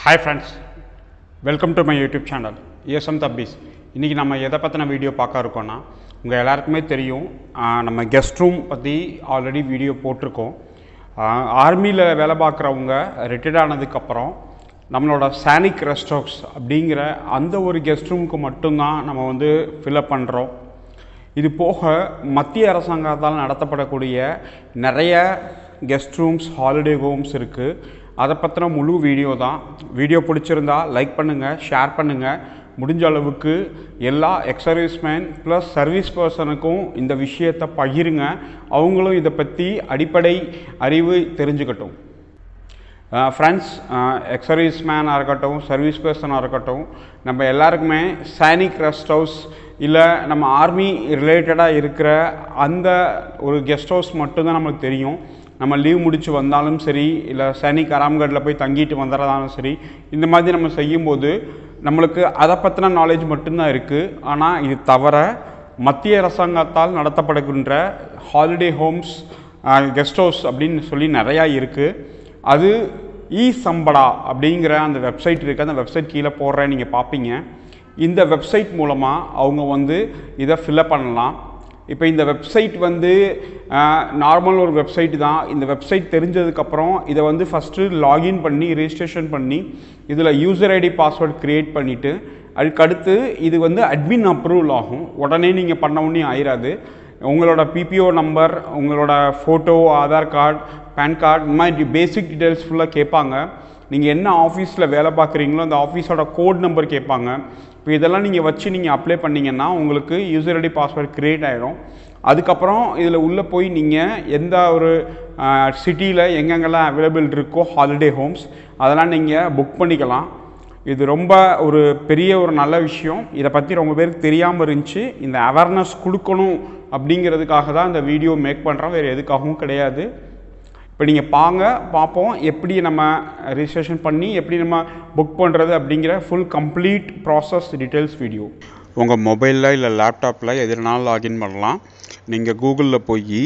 Hi friends, welcome to my YouTube channel ESM Tabbis. இன்றைக்கி நம்ம எதை பற்றின வீடியோ பார்க்க இருக்கோன்னா, உங்கள் எல்லாருக்குமே தெரியும், நம்ம கெஸ்ட் ரூம் பற்றி ஆல்ரெடி வீடியோ போட்டிருக்கோம். ஆர்மியில் வேலை பார்க்குறவங்க ரிட்டையர்ட் ஆனதுக்கப்புறம் நம்மளோட சானிக் ரெஸ்ட் ஹவுஸ் அப்படிங்கிற அந்த ஒரு கெஸ்ட் ரூமுக்கு மட்டும்தான் நம்ம வந்து ஃபில்அப் பண்ணுறோம். இது போக மத்திய அரசாங்கத்தால் நடத்தப்படக்கூடிய நிறைய கெஸ்ட் ரூம்ஸ், ஹாலிடே ஹோம்ஸ் இருக்குது. அதை பற்றின முழு வீடியோ தான். வீடியோ பிடிச்சிருந்தா லைக் பண்ணுங்கள், ஷேர் பண்ணுங்கள். முடிஞ்ச அளவுக்கு எல்லா எக்ஸர்வீஸ்மேன் ப்ளஸ் சர்வீஸ் பர்சனுக்கும் இந்த விஷயத்தை பகிருங்க. அவங்களும் இதை பற்றி அடிப்படை அறிவு தெரிஞ்சுக்கட்டும். ஃப்ரெண்ட்ஸ், எக்ஸர்வீஸ்மேனாக இருக்கட்டும், சர்வீஸ் பர்சனாக இருக்கட்டும், நம்ம எல்லாருக்குமே சானிக் ரெஸ்ட் ஹவுஸ் இல்லை நம்ம ஆர்மி ரிலேட்டடாக இருக்கிற அந்த ஒரு கெஸ்ட் ஹவுஸ் மட்டும்தான் நம்மளுக்கு தெரியும். நம்ம லீவ் முடித்து வந்தாலும் சரி, இல்லை சைனிக் அராம்கட்டில் போய் தங்கிட்டு வந்துடுறதாலும் சரி, இந்த மாதிரி நம்ம செய்யும்போது நம்மளுக்கு அதை பற்றின நாலேஜ் மட்டும்தான் இருக்குது. ஆனால் இது தவிர மத்திய அரசாங்கத்தால் நடத்தப்படுகின்ற ஹாலிடே ஹோம்ஸ், கெஸ்ட் ஹவுஸ் அப்படின்னு சொல்லி நிறையா இருக்குது. அது சம்படா அப்படிங்கிற அந்த வெப்சைட் இருக்குது. அந்த வெப்சைட் கீழே போடுறேன், நீங்கள் பார்ப்பீங்க. இந்த வெப்சைட் மூலமாக அவங்க வந்து இதை ஃபில்அப் பண்ணலாம். இப்போ இந்த வெப்சைட் வந்து நார்மல் ஒரு வெப்சைட் தான். இந்த வெப்சைட் தெரிஞ்சதுக்கப்புறம் இதை வந்து ஃபஸ்ட்டு லாகின் பண்ணி ரெஜிஸ்ட்ரேஷன் பண்ணி இதில் யூசர் ஐடி பாஸ்வேர்ட் க்ரியேட் பண்ணிவிட்டு அதுக்கடுத்து இது வந்து அட்மின் அப்ரூவல் ஆகும். உடனே நீங்கள் பண்ண உடனே ஆயிராது. உங்களோட பிபிஓ நம்பர், உங்களோட photo, Aadhaar card, PAN card, இந்த மாதிரி பேசிக் டீட்டெயில்ஸ் ஃபுல்லாக கேட்பாங்க. நீங்கள் என்ன ஆஃபீஸில் வேலை பார்க்குறீங்களோ அந்த ஆஃபீஸோட கோட் நம்பர் கேட்பாங்க. இப்போ இதெல்லாம் நீங்கள் வச்சு நீங்கள் அப்ளை பண்ணிங்கன்னா உங்களுக்கு யூசர் ஐடி பாஸ்வேர்ட் க்ரியேட் ஆகிடும். அதுக்கப்புறம் இதில் உள்ளே போய் நீங்கள் எந்த ஒரு சிட்டியில் எங்கெங்கெல்லாம் அவைலபிள் இருக்கோ ஹாலிடே ஹோம்ஸ் அதெல்லாம் நீங்கள் புக் பண்ணிக்கலாம். இது ரொம்ப ஒரு பெரிய ஒரு நல்ல விஷயம். இதை பற்றி ரொம்ப பேருக்கு தெரியாமல் இருந்துச்சு. இந்த அவேர்னஸ் கொடுக்கணும் அப்படிங்கிறதுக்காக தான் இந்த வீடியோ மேக் பண்ணுறோம், வேறு எதுக்காகவும் கிடையாது. இப்போ நீங்கள் பார்ப்போம் எப்படி நம்ம ரிஜிஸ்ட்ரேஷன் பண்ணி எப்படி நம்ம புக் பண்ணுறது அப்படிங்கிற full complete process details video. உங்கள் மொபைலில் இல்லை லேப்டாப்பில் எதுனாலும் லாகின் பண்ணலாம். நீங்கள் கூகுளில் போய்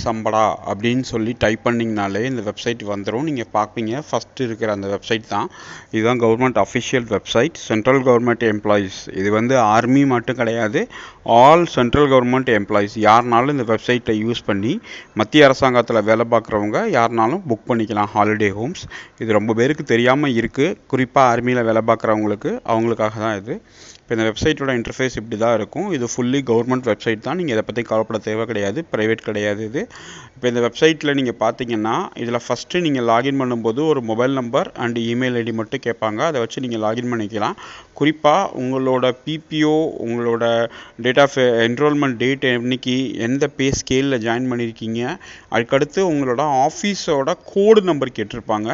சம்படா அப்படின்னு சொல்லி டைப் பண்ணிங்கனாலே இந்த வெப்சைட் வந்துடும். நீங்கள் பார்ப்பீங்க, ஃபஸ்ட்டு இருக்கிற அந்த வெப்சைட் தான். இதுதான் government official website, central government employees. இது வந்து ஆர்மி மட்டும் கிடையாது, ஆல் சென்ட்ரல் கவர்மெண்ட் எம்ப்ளாயீஸ் யாருனாலும் இந்த வெப்சைட்டை யூஸ் பண்ணி மத்திய அரசாங்கத்தில் வேலை பார்க்குறவங்க யாருனாலும் புக் பண்ணிக்கலாம் ஹாலிடே ஹோம்ஸ். இது ரொம்ப பேருக்கு தெரியாமல் இருக்குது, குறிப்பாக ஆர்மியில் வேலை பார்க்குறவங்களுக்கு, அவங்களுக்காக தான் இது. இப்போ இந்த வெப்சைட்டோட இன்டர்ஃபேஸ் இப்படி தான் இருக்கும். இது ஃபுல்லி கவர்மெண்ட் வெப்சைட் தான். நீங்கள் இதை பற்றி கவலைப்பட தேவை கிடையாது, ப்ரைவேட் கிடையாது இது. இப்போ இந்த வெப்சைட்டில் நீங்கள் பார்த்தீங்கன்னா இதில் ஃபஸ்ட்டு நீங்கள் லாகின் பண்ணும்போது ஒரு mobile number and email ID மட்டும் கேட்பாங்க. அதை வச்சு நீங்கள் லாகின் பண்ணிக்கலாம். குறிப்பாக உங்களோட பிபிஓ, உங்களோட டேட் ஆஃப் என்ரோல்மெண்ட் டேட், என்றைக்கு எந்த பே ஸ்கேலில் ஜாயின் பண்ணியிருக்கீங்க, அதுக்கடுத்து உங்களோட ஆஃபீஸோட கோடு நம்பர் கேட்டிருப்பாங்க.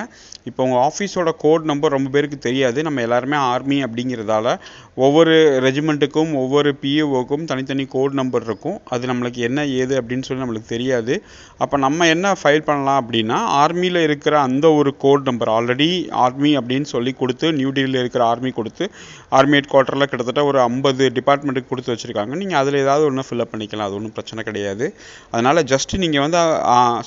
இப்போ உங்கள் ஆஃபீஸோட கோட் நம்பர் ரொம்ப பேருக்கு தெரியாது. நம்ம எல்லாருமே ஆர்மி அப்படிங்கிறதால ஒவ்வொரு ரெஜிமெண்ட்டுக்கும் ஒவ்வொரு பிஏஓக்கும் தனித்தனி கோட் நம்பர் இருக்கும். அது நம்மளுக்கு என்ன ஏது அப்படின்னு சொல்லி நம்மளுக்கு தெரியாது. அப்போ நம்ம என்ன ஃபைல் பண்ணலாம் அப்படின்னா, ஆர்மியில் இருக்கிற அந்த ஒரு கோட் நம்பர் ஆல்ரெடி ஆர்மி அப்படின்னு சொல்லி கொடுத்து, நியூ டெல்லியில் இருக்கிற ஆர்மி கொடுத்து, ஆர்மி ஹெட் குவார்ட்டரில் கிட்டத்தட்ட ஒரு 50 டிபார்ட்மெண்ட்டுக்கு கொடுத்து வச்சுருக்காங்க. நீங்கள் அதில் ஏதாவது ஒன்று ஃபில்அப் பண்ணிக்கலாம், அது ஒன்றும் பிரச்சனை கிடையாது. அதனால் ஜஸ்ட்டு நீங்கள் வந்து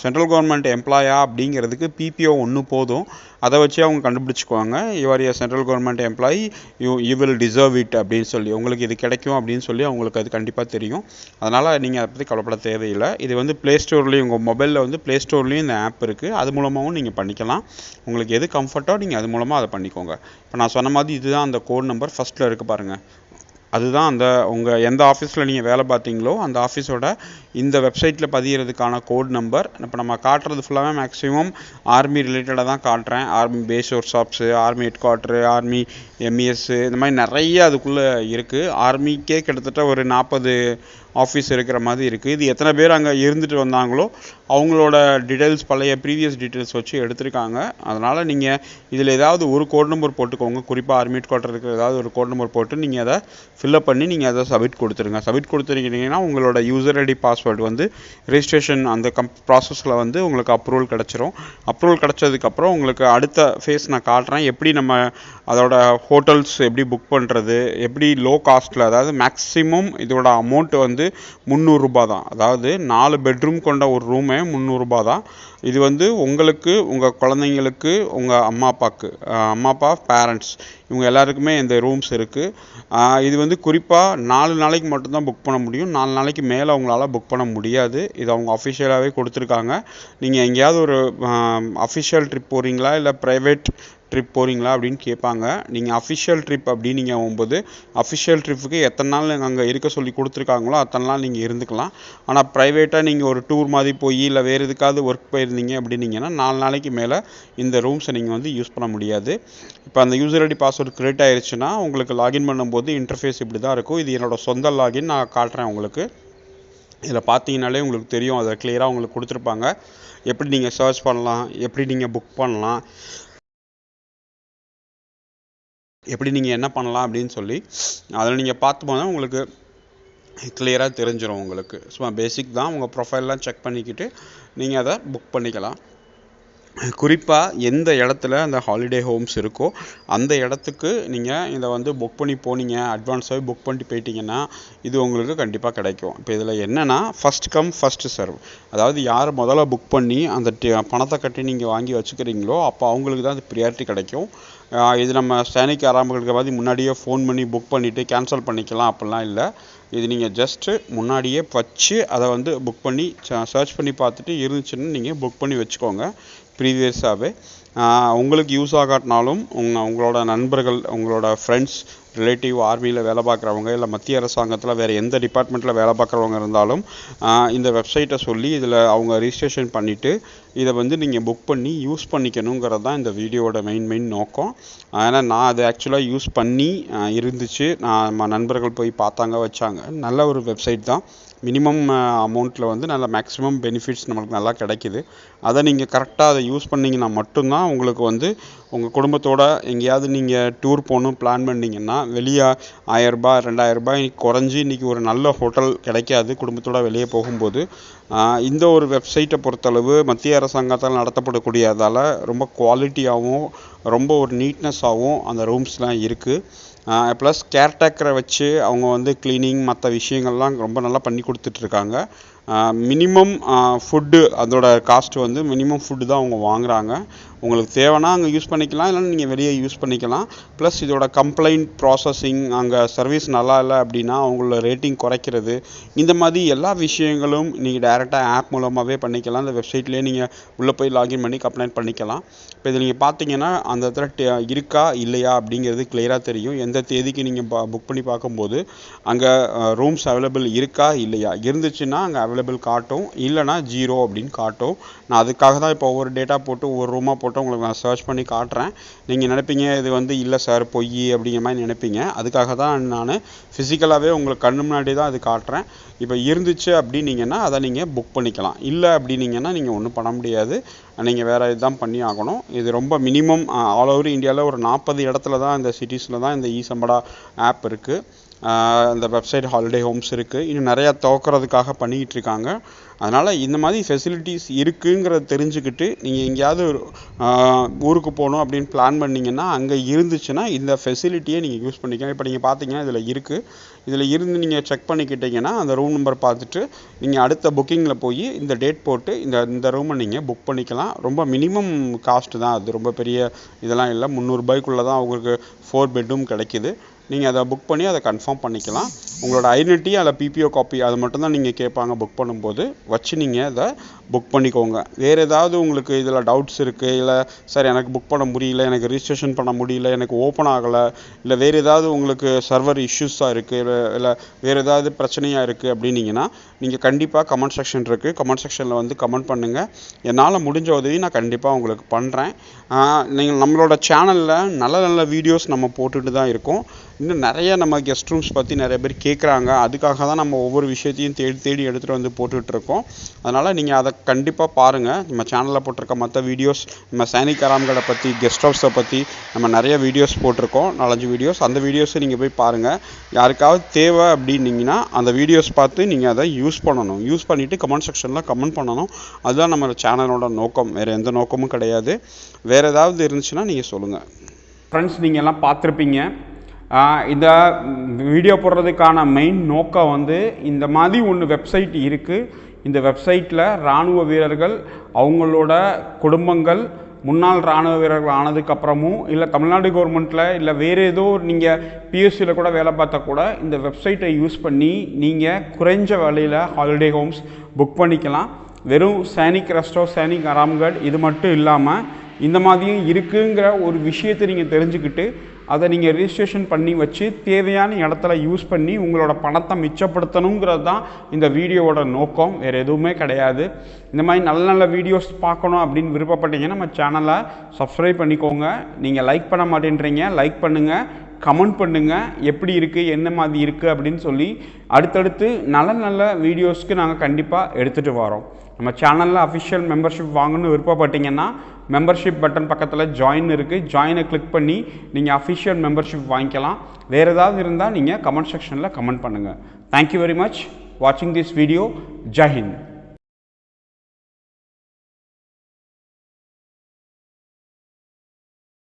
சென்ட்ரல் கவர்மெண்ட் எம்ப்ளாயா அப்படிங்கிறதுக்கு பிபிஓ ஒன்று போதும். அதை வச்சு அவங்க கண்டுபிடிச்சிக்குவாங்க, your a central government employee, you will deserve it அப்படின்னு சொல்லி, உங்களுக்கு இது கிடைக்கும் அப்படின்னு சொல்லி அவங்களுக்கு அது கண்டிப்பாக தெரியும். அதனால் நீங்கள் அதை பற்றி கவலைப்பட தேவையில்லை. இது வந்து ப்ளே ஸ்டோர்லேயும், உங்கள் மொபைலில் வந்து ப்ளே ஸ்டோர்லேயும் இந்த ஆப் இருக்குது. அது மூலமாகவும் நீங்கள் பண்ணிக்கலாம். உங்களுக்கு எது கம்ஃபர்ட்டோ நீங்கள் அது மூலமாக அதை பண்ணிக்கோங்க. இப்போ நான் சொன்ன மாதிரி இதுதான் அந்த கோட் நம்பர் ஃபஸ்ட்டில் இருக்குது பாருங்கள். அதுதான் அந்த உங்கள் எந்த ஆஃபீஸில் நீங்கள் வேலை பார்த்தீங்களோ அந்த ஆஃபீஸோட இந்த வெப்சைட்டில் பதிகிறதுக்கான கோட் நம்பர். இப்போ நம்ம காட்டுறது ஃபுல்லாகவே மேக்ஸிமம் ஆர்மி ரிலேட்டடாக தான் காட்டுறேன். Army base workshops, army headquarter, army MES, இந்த மாதிரி நிறைய அதுக்குள்ளே இருக்குது. ஆர்மிக்கே கிட்டத்தட்ட ஒரு 40 ஆஃபீஸ் இருக்கிற மாதிரி இருக்குது. இது எத்தனை பேர் அங்கே இருந்துட்டு வந்தாங்களோ அவங்களோட டீட்டெயில்ஸ், பழைய ப்ரீவியஸ் டீட்டெயில்ஸ் வச்சு எடுத்திருக்காங்க. அதனால் நீங்கள் இதில் ஏதாவது ஒரு கோட் நம்பர் போட்டுக்கோங்க. குறிப்பாக ஆர்மி ஹெட் குவார்ட்டர் இருக்கிற ஏதாவது ஒரு கோட் நம்பர் போட்டு நீங்கள் அதை ஃபில்அப் பண்ணி நீங்கள் அதை சப்மிட் கொடுத்துருங்க. சப்மிட் கொடுத்துருக்கீங்கன்னா உங்களோட யூசர் ஐடி பாஸ்வேர்டு வந்து ரெஜிஸ்ட்ரேஷன் அந்த ப்ராசஸில் வந்து உங்களுக்கு அப்ரூவல் கிடச்சிரும். அப்ரூவல் கிடச்சதுக்கப்புறம் உங்களுக்கு அடுத்த ஃபேஸ் நான் காட்டுறேன். எப்படி நம்ம அதோட ஹோட்டல்ஸ் எப்படி புக் பண்ணுறது, எப்படி லோ காஸ்ட்டில், அதாவது மேக்ஸிமம் இதோட அமௌண்ட் வந்து வந்து 300 ரூபாய் தான். அதாவது 4 பெட்ரூம் கொண்ட ஒரு ரூமே 300 ரூபாய் தான். இது வந்து உங்களுக்கு, உங்கள் குழந்தைங்களுக்கு, உங்கள் அம்மா அப்பா பேரண்ட்ஸ் இவங்க எல்லாருக்குமே இந்த ரூம்ஸ் இருக்குது. இது வந்து குறிப்பாக 4 நாளைக்கு மட்டும்தான் புக் பண்ண முடியும். 4 நாளைக்கு மேலே அவங்களால புக் பண்ண முடியாது. இது அவங்க அஃபிஷியலாகவே கொடுத்துருக்காங்க. நீங்கள் எங்கேயாவது ஒரு அஃபிஷியல் ட்ரிப் போகிறீங்களா இல்லை ப்ரைவேட் ட்ரிப் போகிறீங்களா அப்படின்னு கேட்பாங்க. நீங்கள் அஃபிஷியல் ட்ரிப் அப்படின்னு நீங்கள் போகும்போது அஃபிஷியல் ட்ரிப்புக்கு எத்தனை நாள் அங்கே இருக்க சொல்லி கொடுத்துருக்காங்களோ அத்தனை நாள் நீங்கள் இருந்துக்கலாம். ஆனால் ப்ரைவேட்டாக நீங்கள் ஒரு டூர் மாதிரி போய் இல்லை வேறு எதுக்காவது ஒர்க் போயிருந்தீங்க அப்படின்னீங்கன்னா 4 நாளைக்கு மேலே இந்த ரூம்ஸை நீங்கள் வந்து யூஸ் பண்ண முடியாது. இப்போ அந்த யூசர் ஐடி பாஸ்வேர்டு க்ரியேட் ஆயிடுச்சுன்னா உங்களுக்கு லாகின் பண்ணும்போது இன்டர்ஃபேஸ் இப்படி தான் இருக்கும். இது என்னோடய சொந்த லாகின், நான் காட்டுறேன் உங்களுக்கு. இதில் பார்த்தீங்கனாலே உங்களுக்கு தெரியும், அதை கிளியராக உங்களுக்கு கொடுத்துருப்பாங்க. எப்படி நீங்கள் சர்ச் பண்ணலாம், எப்படி நீங்கள் புக் பண்ணலாம், எப்படி நீங்கள் என்ன பண்ணலாம் அப்படின்னு சொல்லி அதில் நீங்கள் பார்த்து போனால் உங்களுக்கு கிளியராக தெரிஞ்சிடும். உங்களுக்கு சும்மா பேசிக் தான். உங்கள் ப்ரொஃபைல்லாம் செக் பண்ணிக்கிட்டு நீங்கள் அதை புக் பண்ணிக்கலாம். குறிப்பாக எந்த இடத்துல அந்த ஹாலிடே ஹோம்ஸ் இருக்கோ அந்த இடத்துக்கு நீங்கள் இதை வந்து புக் பண்ணி போனீங்க, அட்வான்ஸாகவே புக் பண்ணிட்டு போயிட்டீங்கன்னா இது உங்களுக்கு கண்டிப்பாக கிடைக்கும். இப்போ இதில் என்னென்னா ஃபஸ்ட் கம் ஃபஸ்ட்டு சர்வ். அதாவது யார் முதல்ல புக் பண்ணி அந்த பணத்தை கட்டி நீங்கள் வாங்கி வச்சுக்கிறீங்களோ அப்போ அவங்களுக்கு தான் அது ப்ரியாரிட்டி கிடைக்கும். இது நம்ம ஸ்டானிக் ஆரம்பங்களுக்கு மாதிரி முன்னாடியே ஃபோன் பண்ணி புக் பண்ணிவிட்டு கேன்சல் பண்ணிக்கலாம் அப்படிலாம் இல்லை. இது நீங்கள் ஜஸ்ட்டு முன்னாடியே வச்சு அதை வந்து புக் பண்ணி சர்ச் பண்ணி பார்த்துட்டு இருந்துச்சுன்னு நீங்கள் புக் பண்ணி வச்சுக்கோங்க ப்ரீவியஸாகவே. உங்களுக்கு யூஸ் ஆகாட்டினாலும் உங்களோட நண்பர்கள், உங்களோட ஃப்ரெண்ட்ஸ், ரிலேட்டிவ், ஆர்மியில் வேலை பார்க்குறவங்க இல்லை மத்திய அரசாங்கத்தில் வேறு எந்த டிபார்ட்மெண்ட்டில் வேலை பார்க்குறவங்க இருந்தாலும் இந்த வெப்சைட்டை சொல்லி இதில் அவங்க ரிஜிஸ்ட்ரேஷன் பண்ணிவிட்டு இதை வந்து நீங்கள் புக் பண்ணி யூஸ் பண்ணிக்கணுங்கிறது தான் இந்த வீடியோவோட மெயின் நோக்கம். ஏன்னா நான் அதை ஆக்சுவலாக யூஸ் பண்ணி இருந்துச்சு. நம்ம நண்பர்கள் போய் பார்த்தாங்க, வச்சாங்க. நல்ல ஒரு வெப்சைட் தான். மினிமம் அமௌண்ட்டில் வந்து நல்ல மேக்ஸிமம் பெனிஃபிட்ஸ் நம்மளுக்கு நல்லா கிடைக்கிது. அதை நீங்கள் கரெக்டாக அதை யூஸ் பண்ணிங்கன்னா மட்டும்தான் உங்களுக்கு வந்து உங்கள் குடும்பத்தோடு எங்கேயாவது நீங்கள் டூர் போகணும் பிளான் பண்ணிங்கன்னா வெளியே 1000 ரூபாய் 2000 ரூபாய் குறைஞ்சி இன்றைக்கி ஒரு நல்ல ஹோட்டல் கிடைக்காது குடும்பத்தோடு வெளியே போகும்போது. இந்த ஒரு வெப்சைட்டை பொறுத்தளவு மத்திய அரசாங்கத்தால் நடத்தப்படக்கூடியதால் ரொம்ப குவாலிட்டியாகவும் ரொம்ப ஒரு நீட்னஸாகவும் அந்த ரூம்ஸ்லாம் இருக்குது. ப்ளஸ் கேர்டேக்கரை வச்சு அவங்க வந்து க்ளீனிங் மற்ற விஷயங்கள்லாம் ரொம்ப நல்லா பண்ணி கொடுத்துட்ருக்காங்க. மினிமம் ஃபுட்டு அதோட காஸ்ட் வந்து மினிமம் ஃபுட்டு தான் அவங்க வாங்குகிறாங்க. உங்களுக்கு தேவைன்னா அங்கே யூஸ் பண்ணிக்கலாம், இல்லைன்னா நீங்கள் வெளியே யூஸ் பண்ணிக்கலாம். ப்ளஸ் இதோட கம்ப்ளைண்ட் ப்ராசஸிங், அங்கே சர்வீஸ் நல்லா இல்லை அப்படின்னா அவங்களோட ரேட்டிங் குறைக்கிறது, இந்த மாதிரி எல்லா விஷயங்களும் நீங்கள் டைரெக்டாக ஆப் மூலமாகவே பண்ணிக்கலாம். இந்த வெப்சைட்லேயே நீங்கள் உள்ளே போய் லாகின் பண்ணி கம்ப்ளைண்ட் பண்ணிக்கலாம். இப்போ இதில் நீங்கள் பார்த்தீங்கன்னா அந்த இடத்துல இருக்கா இல்லையா அப்படிங்கிறது கிளியராக தெரியும். எந்த தேதிக்கு நீங்கள் புக் பண்ணி பார்க்கும்போது அங்கே ரூம்ஸ் அவைலபிள் இருக்கா இல்லையா, இருந்துச்சுன்னா அங்கே அவைலபிள் காட்டும், இல்லைனா 0 அப்படின்னு காட்டும். நான் அதுக்காக தான் இப்போ ஒவ்வொரு டேட்டா போட்டு ஒவ்வொரு ரூமாக போட்டு உங்களுக்கு நான் சர்ச் பண்ணி காட்டுறேன். நீங்கள் நினைப்பீங்க இது வந்து இல்லை சார் பொய் அப்படிங்கிற மாதிரி நினைப்பீங்க. அதுக்காக தான் நான் ஃபிசிக்கலாகவே உங்களுக்கு கண்ணு முன்னாடி தான் அது காட்டுறேன். இப்போ இருந்துச்சு அப்படின்னீங்கன்னா அதை நீங்கள் புக் பண்ணிக்கலாம். இல்லை அப்படின்னீங்கன்னா நீங்கள் ஒன்றும் பண்ண முடியாது, நீங்கள் வேறு இதுதான் பண்ணி ஆகணும். இது ரொம்ப மினிமம் ஆல் ஓவர் இந்தியாவில் ஒரு 40 இடத்துல தான் இந்த சிட்டிஸில் தான் இந்த ஈசம்படா ஆப் இருக்குது. இந்த வெப்சைட் ஹாலிடே ஹோம்ஸ் இருக்குது. இன்னும் நிறையா துவக்கிறதுக்காக பண்ணிக்கிட்டு இருக்காங்க. அதனால் இந்த மாதிரி ஃபெசிலிட்டிஸ் இருக்குங்கிறத தெரிஞ்சுக்கிட்டு நீங்கள் எங்கேயாவது ஊருக்கு போகணும் அப்படின்னு பிளான் பண்ணிங்கன்னா அங்கே இருந்துச்சுன்னா இந்த ஃபெசிலிட்டியை நீங்கள் யூஸ் பண்ணிக்கலாம். இப்போ நீங்கள் பார்த்தீங்கன்னா இதில் இருக்குது. இதில் இருந்து நீங்கள் செக் பண்ணிக்கிட்டிங்கன்னா அந்த ரூம் நம்பர் பார்த்துட்டு நீங்கள் அடுத்த புக்கிங்கில் போய் இந்த டேட் போட்டு இந்த ரூமை நீங்கள் புக் பண்ணிக்கலாம். ரொம்ப மினிமம் காஸ்ட்டு தான் அது, ரொம்ப பெரிய இதெல்லாம் இல்லை. 300 ரூபாய்க்குள்ளே தான் உங்களுக்கு 4 பெட்ரூம் கிடைக்கிது. நீங்கள் அதை புக் பண்ணி அதை கன்ஃபார்ம் பண்ணிக்கலாம். உங்களோட ஐடென்டிட்டி அதில் பிபிஓ காப்பி அது மட்டும்தான் நீங்கள் கேட்பாங்க புக் பண்ணும்போது, வச்சு நீங்கள் அதை புக் பண்ணிக்கோங்க. வேறு ஏதாவது உங்களுக்கு இதில் டவுட்ஸ் இருக்குது, இல்லை சார் எனக்கு புக் பண்ண முடியல, எனக்கு ரிஜிஸ்ட்ரேஷன் பண்ண முடியல, எனக்கு ஓப்பன் ஆகலை, இல்லை வேறு ஏதாவது உங்களுக்கு சர்வர் இஷ்யூஸாக இருக்குது, இல்லை வேறு ஏதாவது பிரச்சனையாக இருக்குது அப்படின்னீங்கன்னா நீங்கள் கண்டிப்பாக கமெண்ட் செக்ஷன் இருக்குது, கமெண்ட் செக்ஷனில் வந்து கமெண்ட் பண்ணுங்கள். என்னால் முடிஞ்ச உதவி நான் கண்டிப்பாக உங்களுக்கு பண்ணுறேன். நீங்கள் நம்மளோட சேனலில் நல்ல நல்ல வீடியோஸ் நம்ம போட்டுட்டு தான் இருக்கோம். இன்னும் நிறைய நம்ம கெஸ்ட் ரூம்ஸ் பற்றி நிறைய பேர் கேட்குறாங்க. அதுக்காக தான் நம்ம ஒவ்வொரு விஷயத்தையும் தேடி எடுத்துகிட்டு வந்து போட்டுட்ருக்கோம். அதனால் நீங்கள் அதை கண்டிப்பாக பாருங்கள். நம்ம சேனலில் போட்டிருக்க மற்ற வீடியோஸ், நம்ம சைனிக் அராம்களை பற்றி, கெஸ்ட் ஹவுஸை பற்றி நம்ம நிறைய வீடியோஸ் போட்டிருக்கோம், 4-5 வீடியோஸ். அந்த வீடியோஸை நீங்கள் போய் பாருங்கள். யாருக்காவது தேவை அப்படின்னீங்கன்னா அந்த வீடியோஸ் பார்த்து நீங்கள் அதை யூஸ் பண்ணணும். யூஸ் பண்ணிவிட்டு கமெண்ட் செக்ஷனில் கமெண்ட் பண்ணணும். அதுதான் நம்ம சேனலோட நோக்கம், வேறு எந்த நோக்கமும் கிடையாது. வேறு ஏதாவது இருந்துச்சுன்னா நீங்கள் சொல்லுங்கள். ஃப்ரெண்ட்ஸ், நீங்கள் எல்லாம் பார்த்துருப்பீங்க. இந்த வீடியோ போடுறதுக்கான மெயின் நோக்கம் வந்து இந்த மாதிரி ஒன்று வெப்சைட் இருக்குது. இந்த வெப்சைட்டில் இராணுவ வீரர்கள் அவங்களோட குடும்பங்கள் முன்னாள் இராணுவ வீரர்கள் ஆனதுக்கப்புறமும் இல்லை தமிழ்நாடு கவர்மெண்ட்டில் இல்லை வேறு ஏதோ நீங்கள் பிஎஸ்சியில் கூட வேலை பார்த்தா கூட இந்த வெப்சைட்டை யூஸ் பண்ணி நீங்கள் குறைஞ்ச விலையில் ஹாலிடே ஹோம்ஸ் புக் பண்ணிக்கலாம். வெறும் சைனிக் ரெஸ்டாரண்ட், சைனிக் அராம்கட் இது மட்டும் இல்லாமல் இந்த மாதிரியும் இருக்குங்கிற ஒரு விஷயத்தை நீங்கள் தெரிஞ்சுக்கிட்டு அதை நீங்கள் ரிஜிஸ்ட்ரேஷன் பண்ணி வச்சு தேவையான இடத்துல யூஸ் பண்ணி உங்களோட பணத்தை மிச்சப்படுத்தணுங்கிறது தான் இந்த வீடியோவோட நோக்கம், வேறு எதுவுமே கிடையாது. இந்த மாதிரி நல்ல நல்ல வீடியோஸ் பார்க்கணும் அப்படின்னு விருப்பப்பட்டீங்கன்னா நம்ம சேனலை சப்ஸ்கிரைப் பண்ணிக்கோங்க. நீங்கள் லைக் பண்ண மாட்டேன்றீங்க, லைக் பண்ணுங்கள், கமெண்ட் பண்ணுங்கள் எப்படி இருக்குது என்ன மாதிரி இருக்குது அப்படின்னு சொல்லி. அடுத்தடுத்து நல்ல நல்ல வீடியோஸ்க்கு நாங்கள் கண்டிப்பாக எடுத்துகிட்டு வரோம். நம்ம சேனலில் அஃபிஷியல் மெம்பர்ஷிப் வாங்கணும்னு விருப்பப்பட்டீங்கன்னா மெம்பர்ஷிப் பட்டன் பக்கத்தில் ஜாயின் இருக்குது, ஜாயினை கிளிக் பண்ணி நீங்கள் அஃபிஷியல் மெம்பர்ஷிப் வாங்கிக்கலாம். வேறு ஏதாவது இருந்தால் நீங்கள் கமெண்ட் செக்ஷனில் கமெண்ட் பண்ணுங்கள். தேங்க்யூ வெரி மச் வாட்சிங் திஸ் வீடியோ. ஜெய் ஹிந்த்.